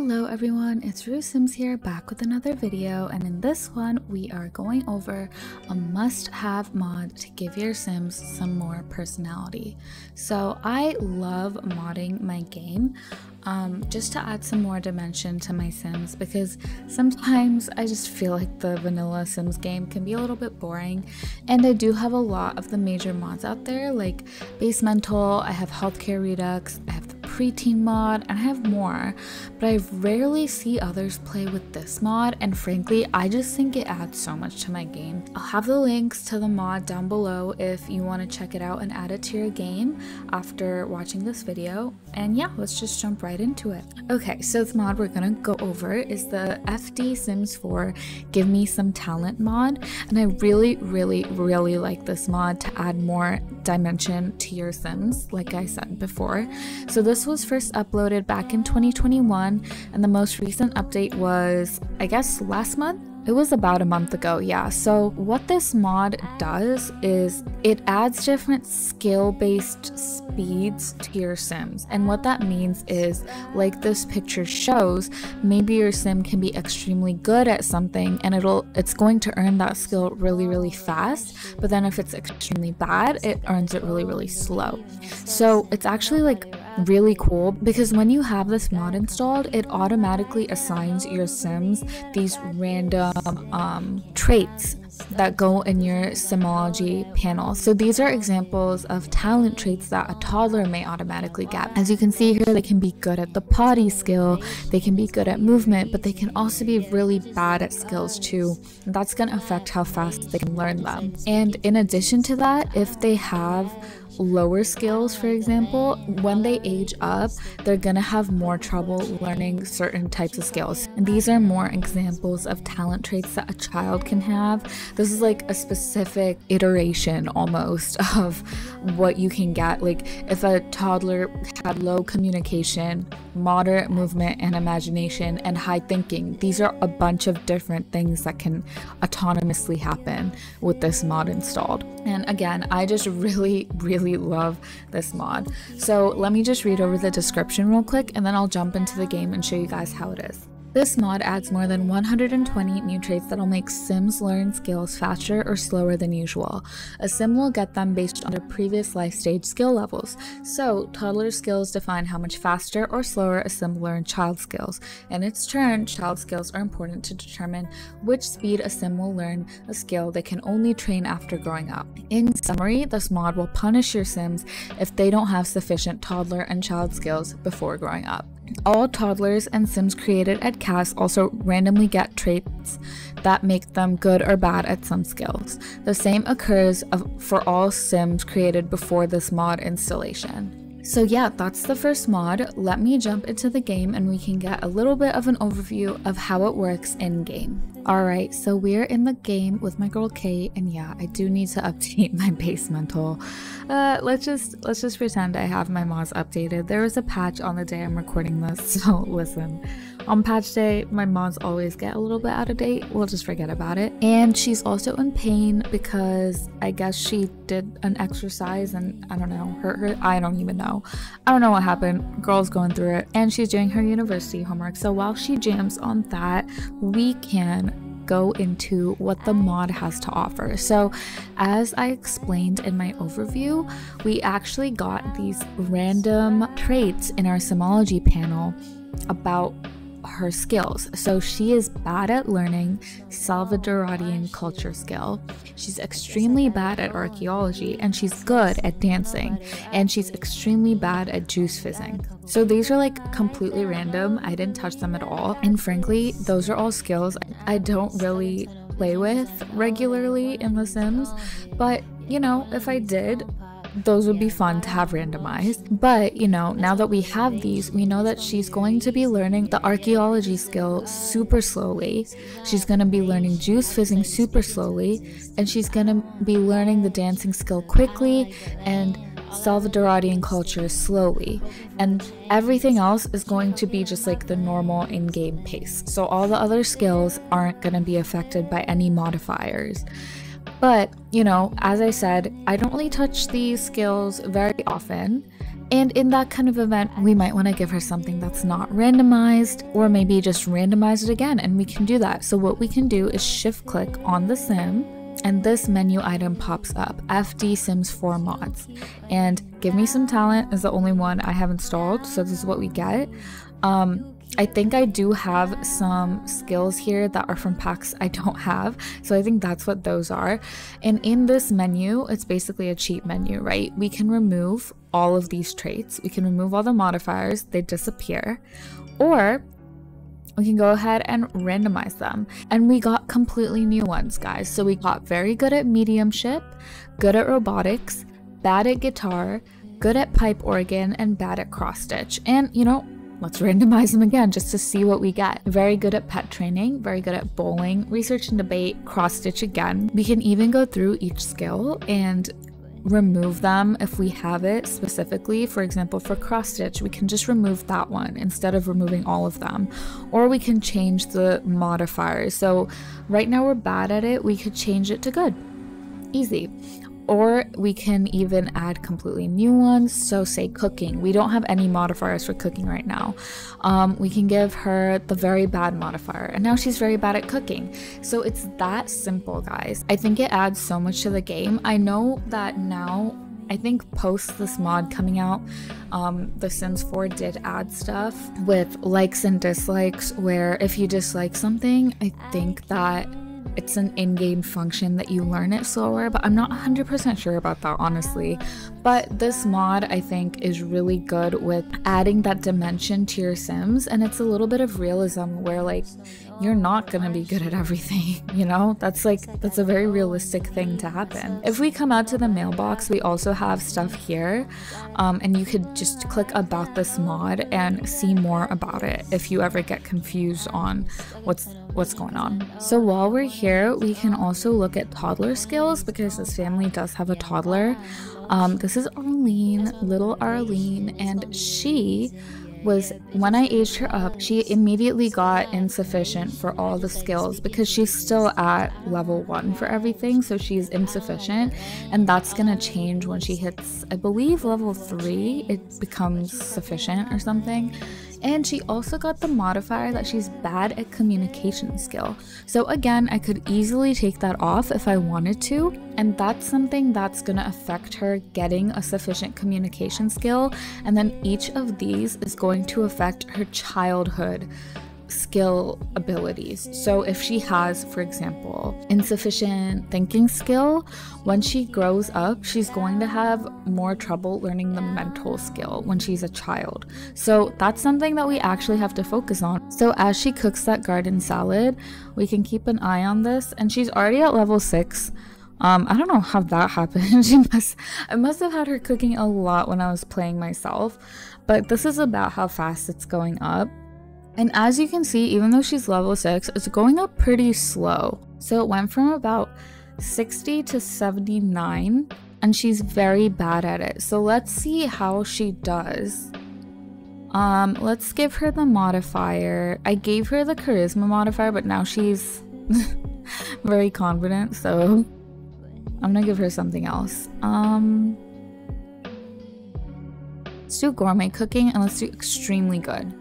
Hello everyone, it's Rue Sims here, back with another video, and in this one we are going over a must-have mod to give your Sims some more personality. So I love modding my game just to add some more dimension to my Sims, because sometimes I just feel like the vanilla Sims game can be a little bit boring, and I do have a lot of the major mods out there like Base Mental, I have Healthcare Redux, I have the Preteen mod, and I have more, but I rarely see others play with this mod, and frankly I just think it adds so much to my game. I'll have the links to the mod down below if you want to check it out and add it to your game after watching this video, and yeah, let's just jump right into it. Okay, so the mod we're gonna go over is the FD Sims 4 Give Me Some Talent mod, and I really like this mod to add more dimension to your Sims, like I said before. So this was first uploaded back in 2021, and the most recent update was, I guess, last month? It was about a month ago, yeah. So what this mod does is it adds different skill-based speeds to your Sims. And what that means is, like this picture shows, maybe your Sim can be extremely good at something and it's going to earn that skill really fast, but then if it's extremely bad, it earns it really slow. So it's actually like really cool because when you have this mod installed, it automatically assigns your Sims these random traits that go in your Simology panel. So these are examples of talent traits that a toddler may automatically get. As you can see here, they can be good at the potty skill, they can be good at movement, but they can also be really bad at skills too. And that's going to affect how fast they can learn them. And in addition to that, if they have lower skills, for example, when they age up, they're gonna have more trouble learning certain types of skills. And these are more examples of talent traits that a child can have. This is like a specific iteration almost of what you can get. Like if a toddler had low communication, moderate movement and imagination, and high thinking, these are a bunch of different things that can autonomously happen with this mod installed. And again, I just really love this mod. So let me just read over the description real quick, and then I'll jump into the game and show you guys how it is. This mod adds more than 120 new traits that'll make Sims learn skills faster or slower than usual. A Sim will get them based on their previous life stage skill levels. So, toddler skills define how much faster or slower a Sim learns child skills. In its turn, child skills are important to determine which speed a Sim will learn a skill they can only train after growing up. In summary, this mod will punish your Sims if they don't have sufficient toddler and child skills before growing up. All toddlers and Sims created at CAS also randomly get traits that make them good or bad at some skills. The same occurs for all Sims created before this mod installation. So yeah, that's the first mod. Let me jump into the game and we can get a little bit of an overview of how it works in game. Alright, so we're in the game with my girl Kate, and yeah, I do need to update my Base Mental. Let's just pretend I have my mods updated. There was a patch on the day I'm recording this, so listen. On patch day, my mods always get a little bit out of date. We'll just forget about it. And she's also in pain because I guess she did an exercise and I don't know, I don't even know. I don't know what happened. Girl's going through it and she's doing her university homework. So while she jams on that, we can go into what the mod has to offer. So as I explained in my overview, we actually got these random traits in our Simology panel about her skills. So she is bad at learning Salvadorian culture skill, she's extremely bad at archaeology, and she's good at dancing, and she's extremely bad at juice fizzing. So these are like completely random. I didn't touch them at all, and frankly those are all skills I don't really play with regularly in The Sims, but you know, if I did, those would be fun to have randomized. But you know, now that we have these, we know that she's going to be learning the archaeology skill super slowly, she's going to be learning juice fizzing super slowly, and she's going to be learning the dancing skill quickly and Salvadorian culture slowly, and everything else is going to be just like the normal in-game pace. So all the other skills aren't going to be affected by any modifiers. But, you know, as I said, I don't really touch these skills very often, And in that kind of event, we might want to give her something that's not randomized, or maybe just randomize it again, and we can do that. So what we can do is shift click on the sim, and this menu item pops up, FD Sims 4 mods. And Give Me Some Talent is the only one I have installed, so this is what we get. I think I do have some skills here that are from packs I don't have, so I think that's what those are. And in this menu, it's basically a cheat menu, right? We can remove all of these traits. We can remove all the modifiers, they disappear. Or we can go ahead and randomize them. And we got completely new ones, guys. So we got very good at mediumship, good at robotics, bad at guitar, good at pipe organ, and bad at cross stitch. And you know, let's randomize them again just to see what we get. Very good at pet training, very good at bowling, research and debate, cross stitch again. We can even go through each skill and remove them if we have it specifically. For example, for cross stitch, we can just remove that one instead of removing all of them. Or we can change the modifiers. So right now we're bad at it, we could change it to good. Easy. Or we can even add completely new ones. So say cooking, we don't have any modifiers for cooking right now. We can give her the very bad modifier, and now she's very bad at cooking. So it's that simple, guys. I think it adds so much to the game. I know that now, I think post this mod coming out, The Sims 4 did add stuff with likes and dislikes, where if you dislike something, I think that it's an in-game function that you learn it slower, but I'm not 100% sure about that, honestly. But this mod, I think, is really good with adding that dimension to your Sims, and it's a little bit of realism where, like, you're not gonna be good at everything, you know? That's a very realistic thing to happen. If we come out to the mailbox, we also have stuff here, and you could just click about this mod and see more about it if you ever get confused on what's going on. So while we're here, we can also look at toddler skills, because this family does have a toddler. This is Arlene, little Arlene, and she was, when I aged her up, she immediately got insufficient for all the skills because she's still at level 1 for everything, so she's insufficient, and that's gonna change when she hits, I believe, level 3. It becomes sufficient or something. And she also got the modifier that she's bad at communication skill. So again, I could easily take that off if I wanted to, and that's something that's gonna affect her getting a sufficient communication skill, and then each of these is going to affect her childhood skill abilities. So if she has, for example, insufficient thinking skill, when she grows up, she's going to have more trouble learning the mental skill when she's a child. So that's something that we actually have to focus on. So as she cooks that garden salad, we can keep an eye on this, and she's already at level 6. I don't know how that happened. I must have had her cooking a lot when I was playing myself, but this is about how fast it's going up. And as you can see, even though she's level 6, it's going up pretty slow. So it went from about 60 to 79, and she's very bad at it. So let's see how she does. Let's give her the modifier. I gave her the charisma modifier, but now she's very confident, so I'm gonna give her something else. Let's do gourmet cooking, and let's do extremely good.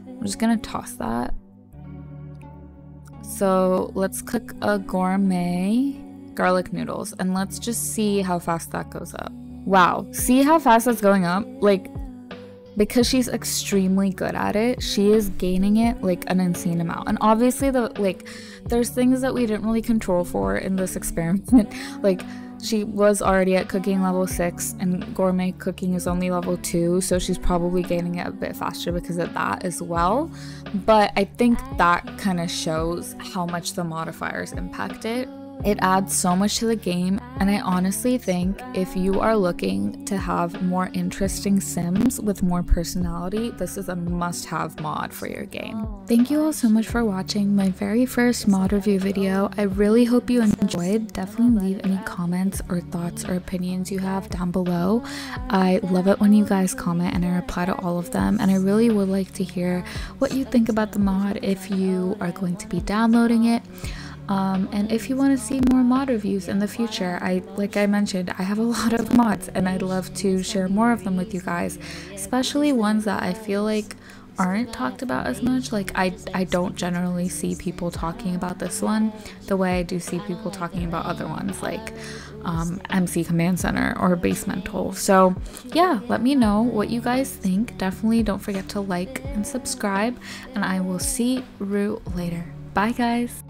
I'm just gonna toss that. So let's cook a gourmet garlic noodles, and let's just see how fast that goes up. Wow, see how fast that's going up? Like, because she's extremely good at it, she is gaining it like an insane amount. And obviously there's things that we didn't really control for in this experiment. Like, she was already at cooking level 6, and gourmet cooking is only level 2, so she's probably gaining it a bit faster because of that as well. But I think that kind of shows how much the modifiers impact it. It adds so much to the game, and I honestly think if you are looking to have more interesting Sims with more personality, this is a must-have mod for your game. Thank you all so much for watching my very first mod review video. I really hope you enjoyed. Definitely leave any comments or thoughts or opinions you have down below. I love it when you guys comment, and I reply to all of them, and I really would like to hear what you think about the mod if you are going to be downloading it. And if you want to see more mod reviews in the future, like I mentioned, I have a lot of mods and I'd love to share more of them with you guys, especially ones that I feel like aren't talked about as much. Like I don't generally see people talking about this one the way I do see people talking about other ones like MC Command Center or Basemental. So yeah, let me know what you guys think. Definitely don't forget to like and subscribe, and I will see you later. Bye guys.